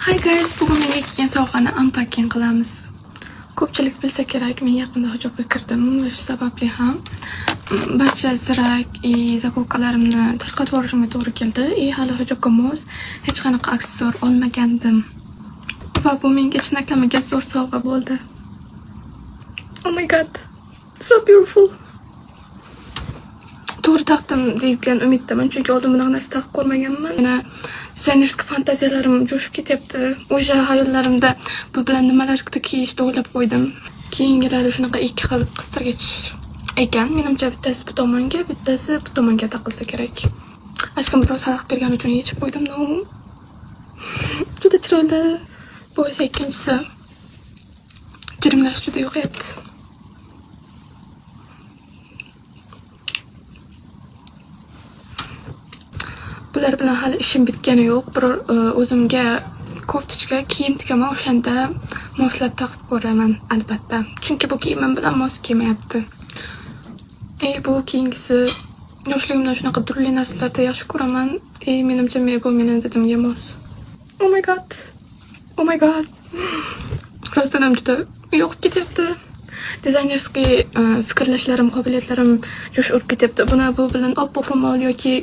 Hi guys, bugun menga kelgan sovg'ani unpacking qilamiz. Ko'pchilik bilsa kerak, men yaqinda hijobga kirdim va shu sababli ham barcha zirak zakupkalarimni tarqatib yuborishimga to'g'ri keldi. Hali hijobga mos hech qanaqa aksessuar olmagandim. Va bu menga chinakamiga zo'r sovg'a bo'ldi. Oh my god, so beautiful. To'g'ri taqdim degan umiddaman, chunki oldin bunaqa narsa taqib ko'rmaganman. Yana dizaynerskiy fantaziyalarim jo'shib ketyapti. O'sha hayollarimda bu bilan nimalarni kiyishni o'ylab qo'ydim. Keyingilari shunaqa ikki xil qistirgich ekan. Menimcha bittasi bu tomonga, bittasi bu tomonga taqilsa kerak. Ashkim biroz xalaqit bergani uchun yechib qo'ydim. Juda chiroyli. Bu esa ikkinchisi. Jirimlash juda yo'qyapti. Bular bilan hali ishim bitgani yo'q. O'zimga koftichka kiyim tikaman, o'shanda moslab taqib ko'raman albatta. Chunki bu kiyimim bilan mos kelmayapti. Bu keyingisi yoshligimdan shunaqa turli narsalarda yaxshi ko'raman. Menimcha bu mening didimga mos. Oh my god. Oh my god. Rostdan ham juda yo'qib ketyapti. Dizaynerskiy fikrlashlarim, qobiliyatlarim jo'sh urib ketyapti. Bu bilan oppoq ro'mol yoki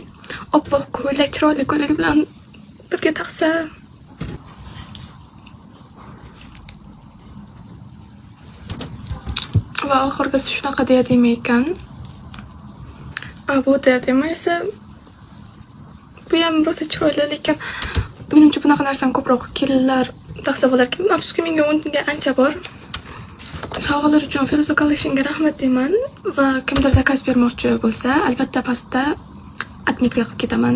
oppoq ko'ylak, chiroyli ko'ylak bilan birga taqsa. Va oxirgisi shunaqa deyadimi ekan. Bu deyadimi esa bu ham rosa chiroyli, lekin menimcha bunaqa narsani ko'proq kelinlar taqsa bo'larkan. Afsuski menga unga ancha bor. Sovg'alar uchun Feruza Collection'ga rahmat deyman va kimdir zakaz bermoqchi bo'lsa, albatta pastda admitga qilib ketaman.